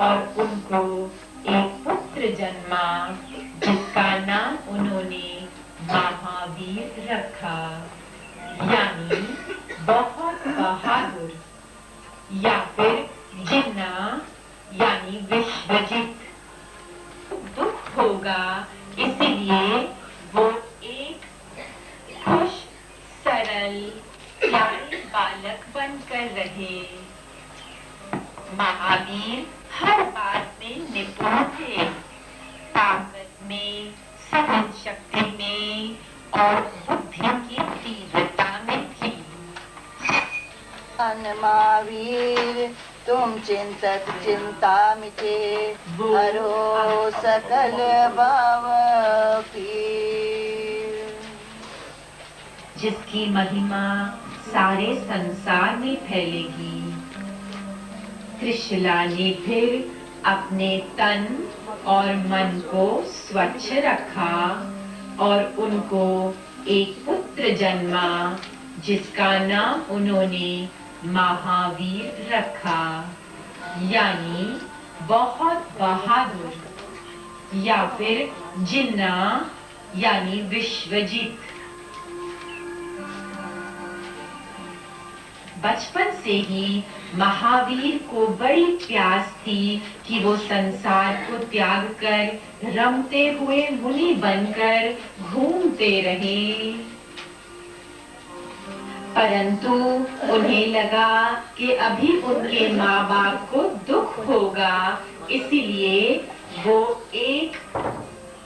और उनको एक पुत्र जन्मा जिसका नाम उन्होंने महावीर रखा, यानी बहुत बहादुर, या फिर जिन्ना यानी विश्वजित। दुख होगा इसलिए वो एक खुश, सरल, प्यारे बालक बनकर रहे। महावीर हर बात में निपुण थे, ताकत में, सहन शक्ति में और बुद्धि की तीव्रता में भी। महावीर तुम चिंतक चिंता मिटे, हरो सकल भाव पीर। जिसकी महिमा सारे संसार में फैलेगी। त्रिशला ने फिर अपने तन और मन को स्वच्छ रखा और उनको एक पुत्र जन्मा जिसका नाम उन्होंने महावीर रखा, यानी बहुत बहादुर, या फिर जिन्ना यानी विश्वजित। बचपन से ही महावीर को बड़ी प्यास थी कि वो संसार को त्याग कर रमते हुए मुनि बनकर घूमते रहे, परंतु उन्हें लगा कि अभी उनके माँ बाप को दुख होगा, इसलिए वो एक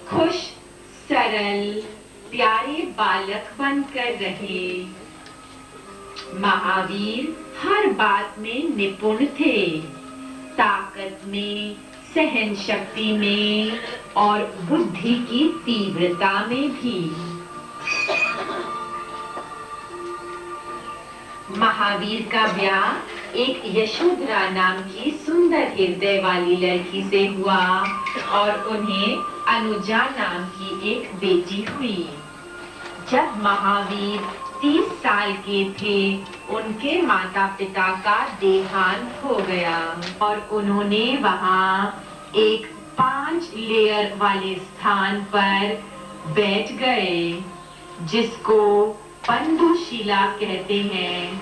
खुश, सरल, प्यारे बालक बनकर रहे। महावीर हर बात में निपुण थे, ताकत में, सहन शक्ति में और बुद्धि की तीव्रता में भी। महावीर का ब्याह एक यशोधरा नाम की सुंदर हृदय वाली लड़की से हुआ और उन्हें अनुजा नाम की एक बेटी हुई। जब महावीर 30 साल के थे, उनके माता पिता का देहांत हो गया और उन्होंने वहां एक 5 लेयर वाले स्थान पर बैठ गए, जिसको पंडुशिला कहते हैं,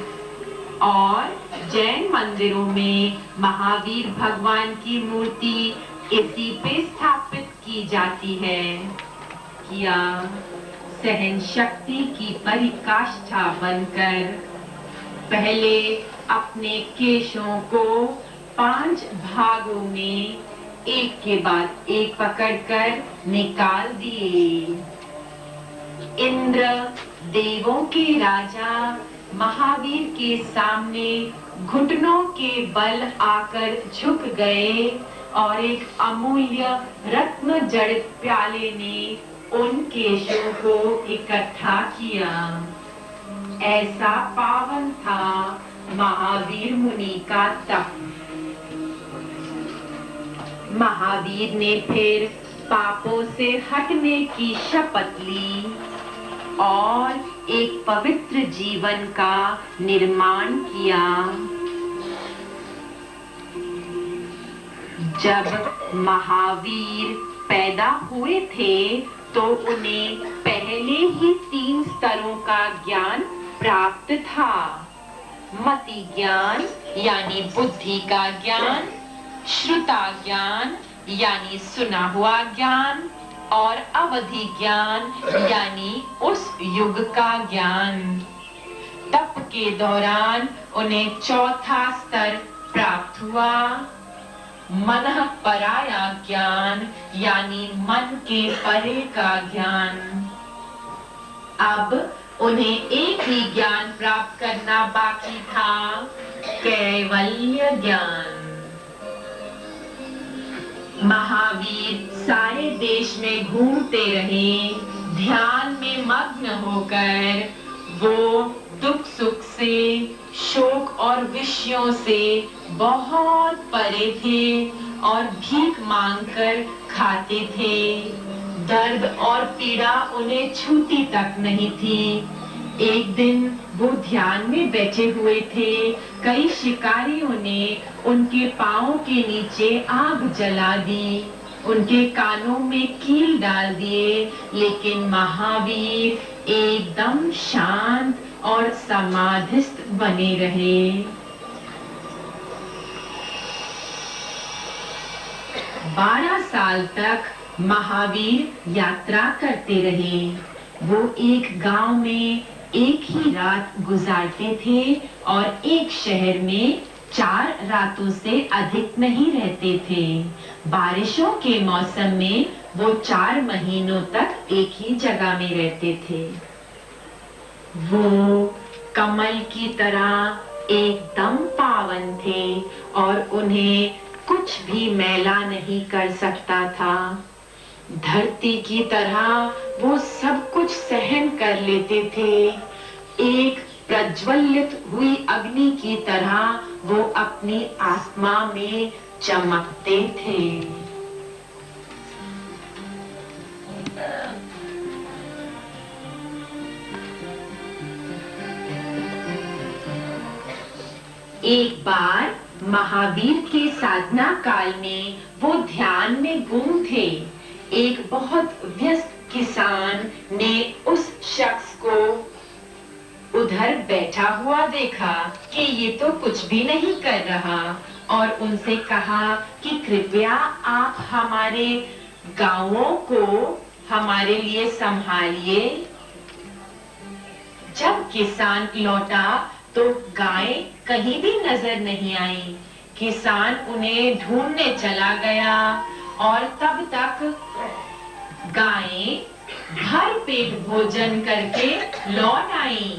और जैन मंदिरों में महावीर भगवान की मूर्ति इसी पे स्थापित की जाती है। किया सहन शक्ति की परिकाष्ठा बनकर पहले अपने केशों को 5 भागों में एक के बाद एक पकड़कर निकाल दिए। इंद्र देवों के राजा महावीर के सामने घुटनों के बल आकर झुक गए और एक अमूल्य रत्न जड़ित प्याले ने उन केशों को इकट्ठा किया। ऐसा पावन था महावीर मुनि का तप। महावीर ने फिर पापों से हटने की शपथ ली और एक पवित्र जीवन का निर्माण किया। जब महावीर पैदा हुए थे तो उन्हें पहले ही 3 स्तरों का ज्ञान प्राप्त था। मति ज्ञान यानी बुद्धि का ज्ञान, श्रुता ज्ञान यानी सुना हुआ ज्ञान और अवधि ज्ञान यानी उस युग का ज्ञान। तप के दौरान उन्हें 4था स्तर प्राप्त हुआ, मनः पराया ज्ञान यानी मन के परे का ज्ञान। अब उन्हें एक ही ज्ञान प्राप्त करना बाकी था, कैवल्य ज्ञान। महावीर सारे देश में घूमते रहे, ध्यान में मग्न होकर वो दुख सुख से, शोक और विषयों से बहुत परे थे और भीख मांगकर खाते थे। दर्द और पीड़ा उन्हें छूती तक नहीं थी। एक दिन वो ध्यान में बैठे हुए थे, कई शिकारियों ने उनके पांवों के नीचे आग जला दी, उनके कानों में कील डाल दिए, लेकिन महावीर एकदम शांत और समाधिस्थ बने रहे। 12 साल तक महावीर यात्रा करते रहे। वो एक गांव में एक ही रात गुजारते थे और एक शहर में 4 रातों से अधिक नहीं रहते थे। बारिशों के मौसम में वो 4 महीनों तक एक ही जगह में रहते थे। वो कमल की तरह एकदम पावन थे और उन्हें कुछ भी मैला नहीं कर सकता था। धरती की तरह वो सब कुछ सहन कर लेते थे। एक प्रज्वलित हुई अग्नि की तरह वो अपनी आत्मा में चमकते थे। एक बार महावीर के साधना काल में वो ध्यान में गुम थे। एक बहुत व्यस्त किसान ने उस शख्स को उधर बैठा हुआ देखा कि ये तो कुछ भी नहीं कर रहा और उनसे कहा कि कृपया आप हमारे गांवों को हमारे लिए संभालिए। जब किसान लौटा तो गायें कहीं भी नजर नहीं आई। किसान उन्हें ढूंढने चला गया और तब तक गायें भर पेट भोजन करके लौट आईं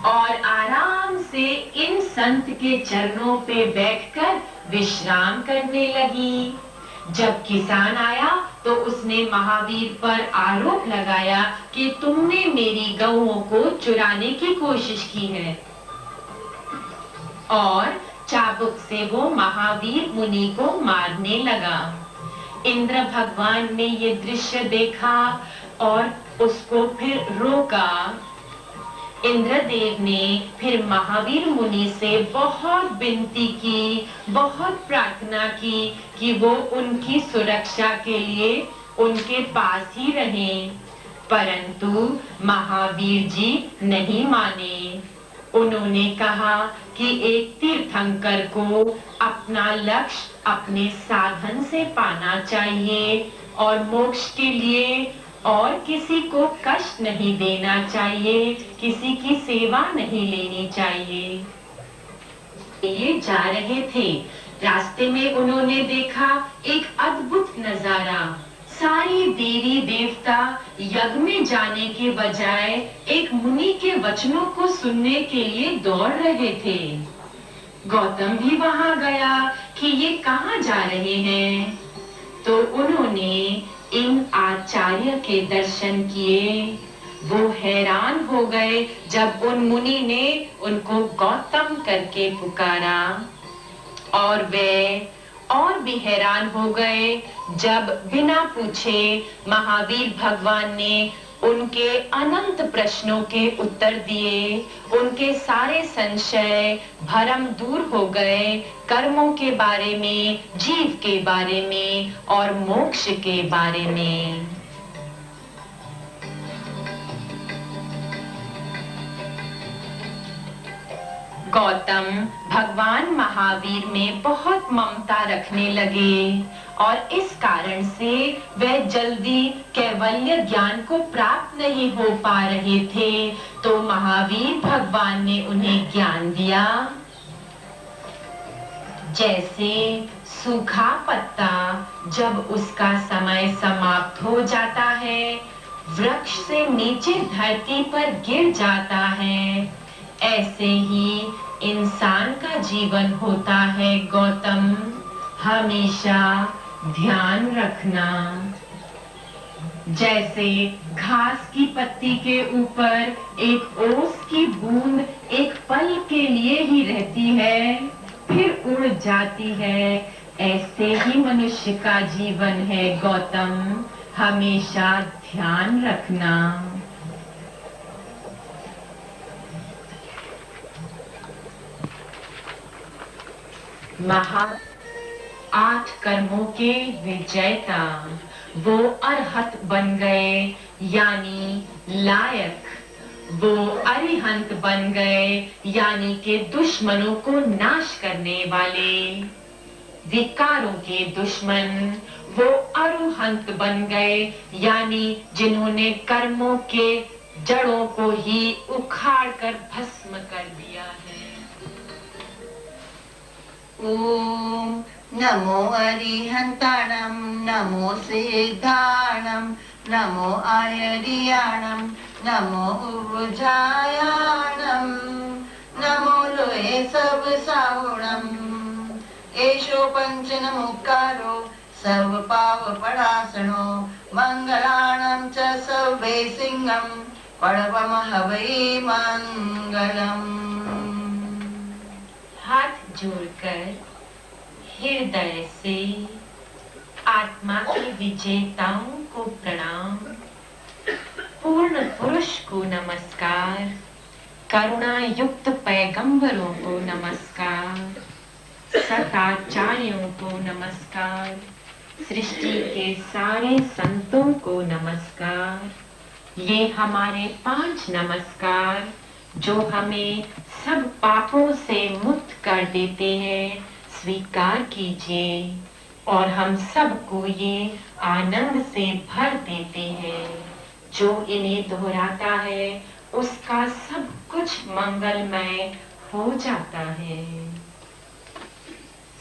और आराम से इन संत के चरणों पे बैठकर विश्राम करने लगी। जब किसान आया तो उसने महावीर पर आरोप लगाया कि तुमने मेरी गौओं को चुराने की कोशिश की है और चाबुक से वो महावीर मुनि को मारने लगा। इंद्र भगवान ने ये दृश्य देखा और उसको फिर रोका। इंद्रदेव ने फिर महावीर मुनि से बहुत विनती की, बहुत प्रार्थना की कि वो उनकी सुरक्षा के लिए उनके पास ही रहें, परंतु महावीर जी नहीं माने। उन्होंने कहा कि एक तीर्थंकर को अपना लक्ष्य अपने साधन से पाना चाहिए और मोक्ष के लिए और किसी को कष्ट नहीं देना चाहिए, किसी की सेवा नहीं लेनी चाहिए। ये जा रहे थे, रास्ते में उन्होंने देखा एक अद्भुत नजारा। सारी देवी देवता यज्ञ में जाने के बजाय एक मुनि के वचनों को सुनने के लिए दौड़ रहे थे। गौतम भी वहां गया कि ये कहां जा रहे हैं, तो उन्होंने इन आचार्य के दर्शन किए। वो हैरान हो गए जब उन मुनि ने उनको गौतम करके पुकारा और वे और भी हैरान हो गए जब बिना पूछे महावीर भगवान ने उनके अनंत प्रश्नों के उत्तर दिए। उनके सारे संशय भरम दूर हो गए, कर्मों के बारे में, जीव के बारे में और मोक्ष के बारे में। गौतम भगवान महावीर में बहुत ममता रखने लगे और इस कारण से वे जल्दी कैवल्य ज्ञान को प्राप्त नहीं हो पा रहे थे, तो महावीर भगवान ने उन्हें ज्ञान दिया। जैसे सूखा पत्ता जब उसका समय समाप्त हो जाता है, वृक्ष से नीचे धरती पर गिर जाता है, ऐसे ही इंसान का जीवन होता है। गौतम, हमेशा ध्यान रखना। जैसे घास की पत्ती के ऊपर एक ओस की बूंद एक पल के लिए ही रहती है, फिर उड़ जाती है, ऐसे ही मनुष्य का जीवन है। गौतम, हमेशा ध्यान रखना। महा 8 कर्मों के विजेता वो अरहत बन गए यानी लायक, वो अरिहंत बन गए यानी के दुश्मनों को नाश करने वाले, विकारों के दुश्मन वो अरुहंत बन गए यानी जिन्होंने कर्मों के जड़ों को ही उखाड़ कर भस्म कर दिया है। ओम नमो अरिहंताणं, नमो सिद्धाणं, नमो आयर्याणं, नमो उज्जायाणं, नमो लोये सब सावणं। एषो पंचनमुक्कारो सर्व पाव परासनो, मंगलाणं च सर्वे सिंहं पड़वमः वै मंगलम्। हाथ जोड़कर हृदय से आत्मा के विजेताओं को प्रणाम, पूर्ण पुरुष को नमस्कार, करुणा युक्त पैगंबरों को नमस्कार, सताचार्यों को नमस्कार, सृष्टि के सारे संतों को नमस्कार। ये हमारे 5 नमस्कार जो हमें सब पापों से मुक्त कर देते हैं, स्वीकार कीजिए और हम सबको ये आनंद से भर देते हैं। जो इन्हें दोहराता है उसका सब कुछ मंगलमय हो जाता है।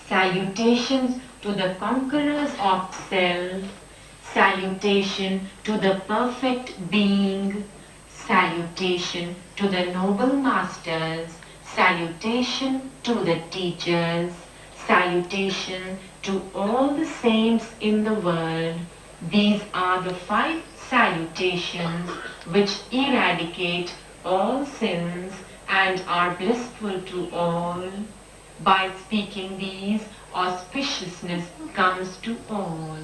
Salutations to the conquerors of self, salutation to the perfect being, salutation to the noble masters, salutation to the teachers, salutation to all the saints in the world. These are the 5 salutations which eradicate all sins and are blissful to all. By speaking these, auspiciousness comes to all.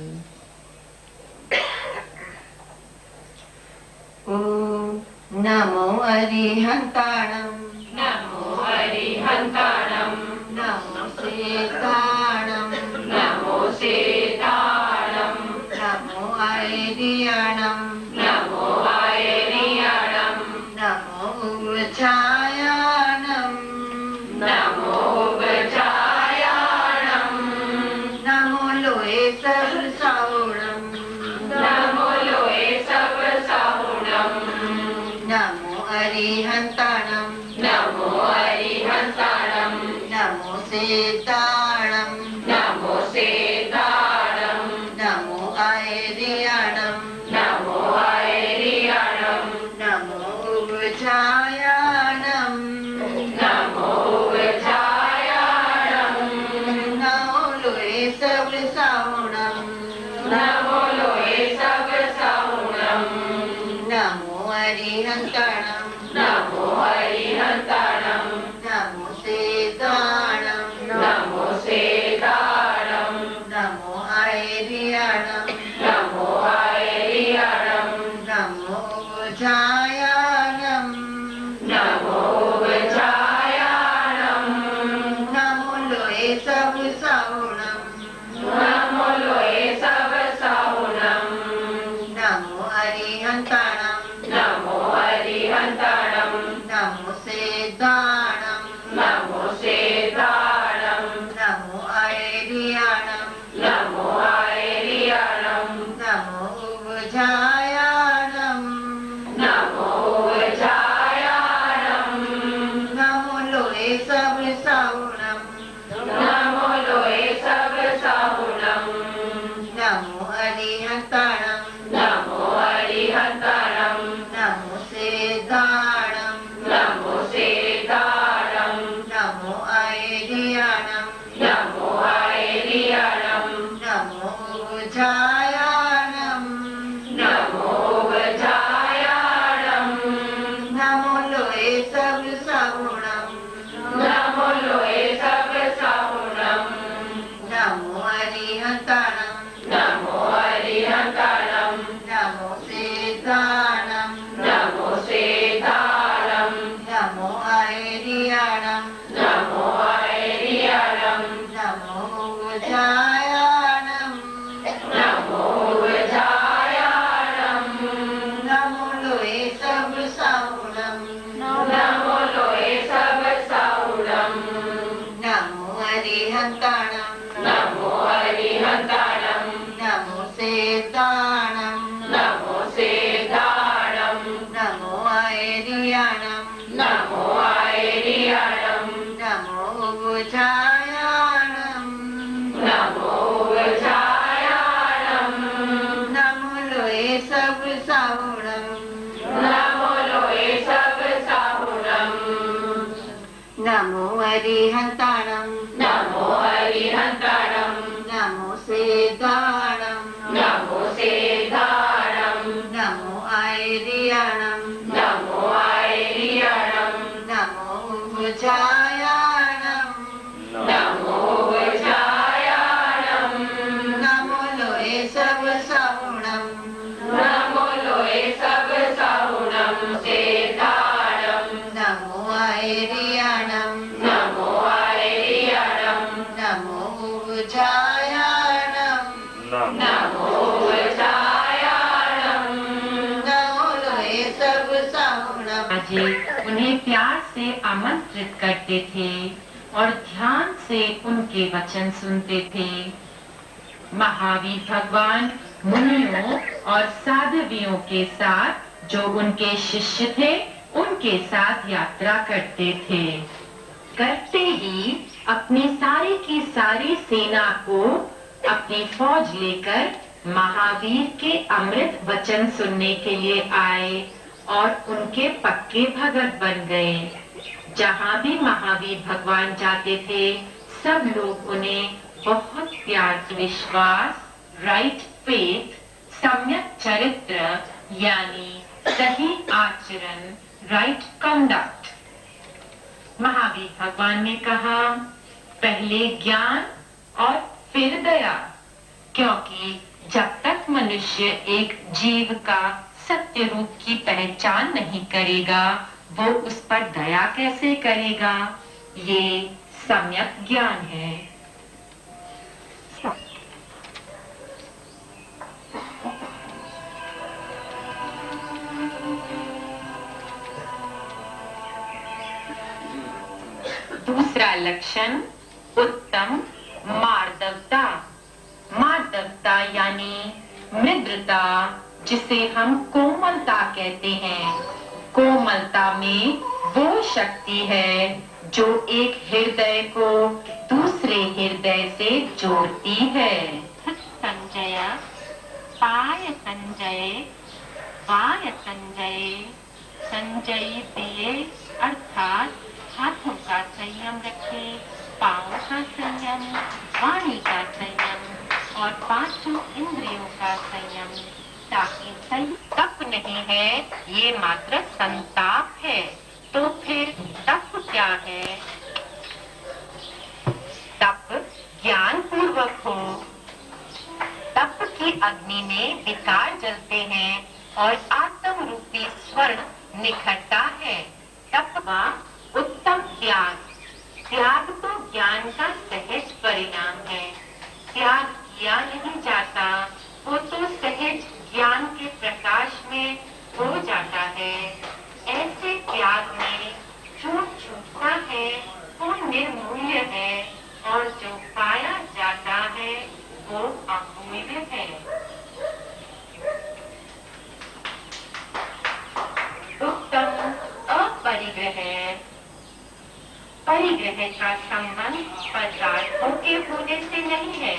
Om Namo Arihantanam, Namo Arihantanam, Namo Siddhanam, Namo Siddhanam, Namo Airiyanam, Namo Airiyanam, Namo Uvachayanam, Namo Uvachayanam, Namo Loe Sarsaunam, Namo Loe Sarsaunam, Namo Arihantanam, Namo Arihantanam, Namo Siddhanam, Namo Siddhanam, Namo Airiyanam, Namo Airiyanam, Namo Uvachayanam, Namo Uvachayanam, Namo Loe Sarsaunam, Namo Loe Sarsaunam, Namo Arihantanam, Namo Arihantanam, Namo Siddhanam, Namo Siddhanam, Namo Airiyanam, Namo Airiyanam, Namo Uvachayanam, Namo Uvachayanam, Namo Loe Sarsaunam, Namo Loe Sarsaunam, Namo Arihantanam, Namo Arihantanam, Namo Siddhanam, Namo Siddhanam, Namo Airiyanam, Namo Airiyanam, Namo Uvachayanam, Namo Uvachayanam, Namo Loe Sarsaunam, Namo Loe Sarsaunam, Namo Arihantanam, Namo Arihantanam, Namo Siddhanam, Namo Siddhanam, Namo Airiyanam, Namo Airiyanam, Namo Uvachayanam, Namo Uvachayanam, Namo Loe Sarsaunam, Namo Loe Sarsaunam, Namo Arihantanam, Namo Arihantanam, Namo Siddhanam, Namo Siddhanam, Namo Airiyanam, Namo Airiyanam, अरिहन्ताणं नमो अरिहन्ताणं नमो सेताणं नमो सेधाणं नमो ऐरियाणं नमो ऐरियाणं नमो उभुजायाणं नमो वज्रायाणं नमो लोये सब साहुणं नमो लोये सब साहुणं नमो अरिहन्ताणं नमो अरिहन्ताणं नमो सेताणं नमो सेधाणं नमो ऐरियाणं नमो ऐरियाणं नमो उभुजायाणं नमो वज्रायाणं नमो लोये सब साहुणं नमो लोये सब साहुणं सेधाणं नमो ऐरियाणं नमो ऐरियाणं नमो उभुजायाणं नमो वज्रायाणं नमो लोये सब साहुणं। जी उन्हें प्यार से आमंत्रित करते थे और ध्यान से उनके वचन सुनते थे। महावीर भगवान मुनियों और साधवियों के साथ जो उनके शिष्य थे उनके साथ यात्रा करते थे। करते ही अपनी सारी की सारी सेना को अपनी फौज लेकर महावीर के अमृत वचन सुनने के लिए आए और उनके पक्के भगत बन गए। जहाँ भी महावीर भगवान जाते थे सब लोग उन्हें बहुत प्यार, विश्वास, राइट फेथ, सम्यक चरित्र यानी सही आचरण, राइट कंडक्ट। महावीर भगवान ने कहा पहले ज्ञान और फिर दया, क्योंकि जब तक मनुष्य एक जीव का सत्य रूप की पहचान नहीं करेगा वो उस पर दया कैसे करेगा। ये सम्यक ज्ञान है। दूसरा लक्षण उत्तम मार्दवता। मार्दवता यानी मृदुता, जिसे हम कोमलता कहते हैं। कोमलता में वो शक्ति है जो एक हृदय को दूसरे हृदय से जोड़ती है। संजय पाय संजय वाय संजय संजय दिए, अर्थात हाथों का संयम रखें, पाँव का संयम, वाणी का संयम और पांचों इंद्रियों का संयम, ताकि सही तप नहीं है, ये मात्र संताप है। तो फिर तप क्या है? तप ज्ञान पूर्वक हो। तप की अग्नि में विकार जलते हैं और आत्म रूपी स्वर्ण निखरता है। तप का उत्तम त्याग। त्याग तो ज्ञान का सहज परिणाम है। त्याग किया नहीं जाता, वो तो सहज ज्ञान के प्रकाश में हो जाता है। ऐसे त्याग में जो छूटता है वो निर्मूल्य है और जो पाया जाता है वो अमूल्य है। उत्तम अपरिग्रह। परिग्रह का संबंध पदार्थों के होने से नहीं है,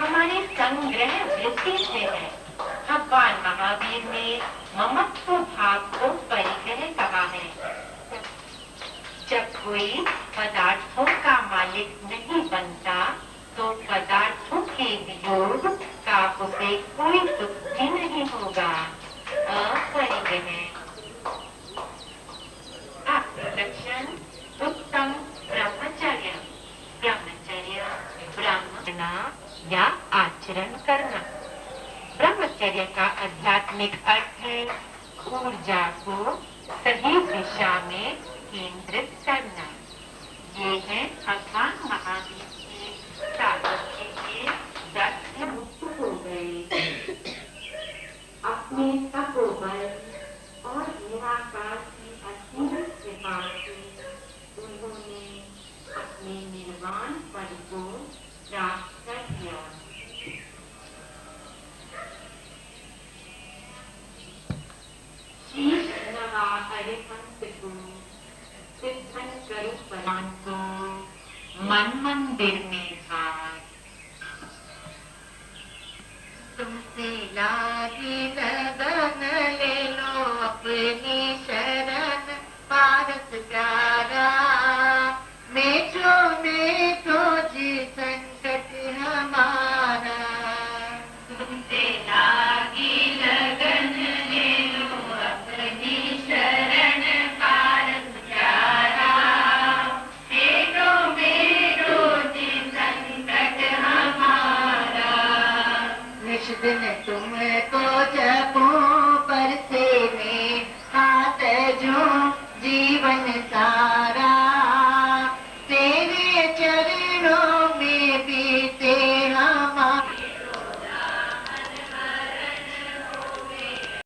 हमारे संग्रह वृत्ति से है। भगवान महावीर ने ममत्व भाव को परिग्रह कहा है। जब कोई पदार्थों का मालिक नहीं बनता तो पदार्थों के वियोग का उसे कोई दुख भी नहीं होगा। अपरिग्रह। लक्षण उत्तम ब्रह्मचर्य। ब्रह्मचर्य ब्राह्मणा या आचरण करना। ब्रह्मचर्य का आध्यात्मिक अर्थ है ऊर्जा को सही दिशा में केंद्रित करना। ये है भगवान महावीर के साधक के लिए दृढ़ मुक्त हो गए। अपने तपोबल और निराकार की असीम कृपा से उन्होंने अपने निर्वाण पद को प्राप्त कर लिया। शीश नवा अरिहंत को सिद्धन करो परम को मन मंदिर में हार। तुमसे लागी लगन ले लो अपनी शरण पारस प्यारा। मेठो जी संकट हमारा। तुमसे लागी लगन ले लो अपनी शरण पारस प्यारा। मेठो जी संकट हमारा। निष्दिन